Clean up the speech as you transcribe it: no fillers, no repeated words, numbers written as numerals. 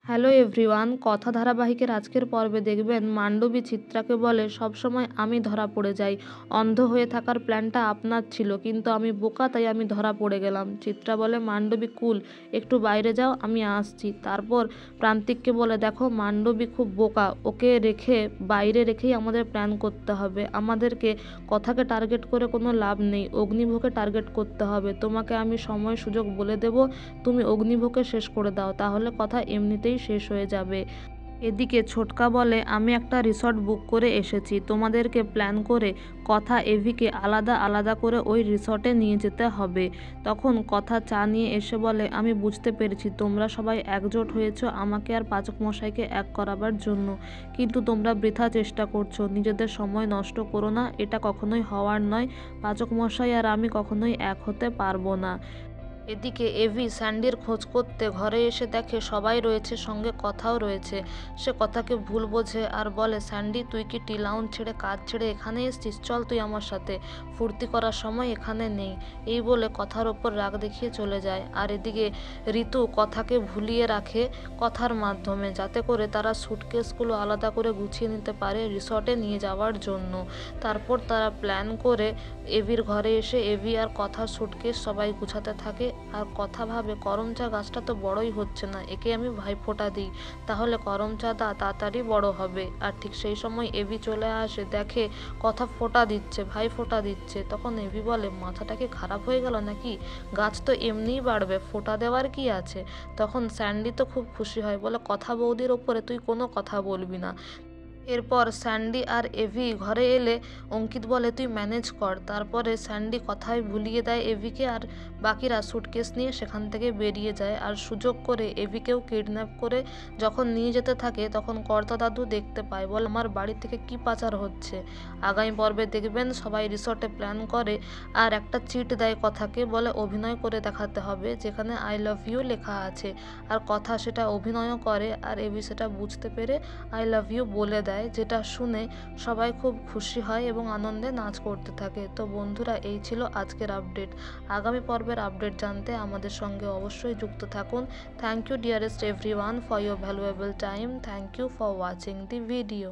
Hello everyone, কথা ধারাবাহিকের আজকের পর্বে দেখবেন মান্ডবী চিত্রাকে বলে সবসময় আমি ধরা পড়ে যাই, অন্ধ হয়ে থাকার প্ল্যানটা আপনার ছিল কিন্তু আমি বোকা তাই আমি ধরা পড়ে গেলাম। চিত্রা বলে মান্ডবী কুল, একটু বাইরে যাও আমি আসছি। তারপর প্রান্তিককে বলে দেখো মান্ডবী খুব বোকা, ওকে রেখে বাইরে রেখেই আমাদের প্ল্যান করতে হবে, আমাদেরকে কথাকে টার্গেট করে কোনো লাভ নেই, অগ্নিভোগকে টার্গেট করতে হবে। তোমাকে আমি সময় সুযোগ বলে দেব, তুমি অগ্নিভোগকে শেষ করে দাও, তাহলে কথা এমনিতেই শেষ হয়ে যাবে। এদিকে ছোটকা বলে আমি একটা রিসর্ট বুক করে এসেছি, তোমাদেরকে প্ল্যান করে কথা এভিকে আলাদা আলাদা করে ওই রিসর্টে নিয়ে যেতে হবে। তখন কথা চা নিয়ে এসে বলে আমি বুঝতে পেরেছি তোমরা সবাই একজোট হয়েছ আমাকে আর পাচক মশাইকে এক করাবার জন্য, কিন্তু তোমরা বৃথা চেষ্টা করছো, নিজেদের সময় নষ্ট করো না, এটা কখনোই হওয়ার নয়, পাচক মশাই আর আমি কখনোই এক হতে পারবো না। এদিকে এভি স্যান্ডির খোঁজ করতে ঘরে এসে দেখে সবাই রয়েছে, সঙ্গে কথাও রয়েছে। সে কথাকে ভুল বোঝে আর বলে স্যান্ডি তুই কি টি লাউঞ্জ ছেড়ে কাজ ছেড়ে এখানে এসছিস, চল তুই আমার সাথে, ফুর্তি করার সময় এখানে নেই। এই বলে কথার ওপর রাগ দেখিয়ে চলে যায়। আর এদিকে ঋতু কথাকে ভুলিয়ে রাখে কথার মাধ্যমে, যাতে করে তারা সুটকেসগুলো আলাদা করে গুছিয়ে নিতে পারে রিসর্টে নিয়ে যাওয়ার জন্য। তারপর তারা প্ল্যান করে এভির ঘরে এসে এভি আর কথার সুটকেস সবাই গুছাতে থাকে। আর কথা ভাবে করমচা গাছটা তো বড়ই হচ্ছে না, একে আমি ভাইফোঁটা দিই, তাহলে করমচাঁদা তাড়াতাড়ি বড় হবে। আর ঠিক সেই সময় এভি চলে আসে, দেখে কথা ফোঁটা দিচ্ছে, ভাই ফোঁটা দিচ্ছে। তখন এভি বলে মাথাটা কি খারাপ হয়ে গেল নাকি, গাছ তো এমনিই বাড়বে, ফোঁটা দেওয়ার কি আছে। তখন স্যান্ডি তো খুব খুশি হয়, বলে কথা বৌদির ওপরে তুই কোনো কথা বলবি না। এরপর স্যান্ডি আর এভি ঘরে এলে অঙ্কিত বলে তুই ম্যানেজ কর। তারপরে স্যান্ডি কথায় ভুলিয়ে দেয় এভিকে, আর বাকিরা সুটকেস নিয়ে সেখান থেকে বেরিয়ে যায়। আর সুযোগ করে এভিকেও কিডন্যাপ করে যখন নিয়ে যেতে থাকে তখন কর্তা দাদু দেখতে পায়, বলে আমার বাড়ি থেকে কি পাচার হচ্ছে। আগামী পর্বে দেখবেন সবাই রিসর্টে প্ল্যান করে আর একটা চিট দেয় কথাকে, বলে অভিনয় করে দেখাতে হবে যেখানে আই লাভ ইউ লেখা আছে। আর কথা সেটা অভিনয়ও করে আর এভি সেটা বুঝতে পেরে আই লাভ ইউ বলে দেয়, যেটা শুনে সবাই খুব খুশি হয় এবং আনন্দে নাচ করতে থাকে। তো বন্ধুরা, এই ছিল আজকের আপডেট। আগামী পর্বের আপডেট জানতে আমাদের সঙ্গে অবশ্যই যুক্ত থাকুন। Thank you dearest everyone for your valuable time. Thank you for watching the video.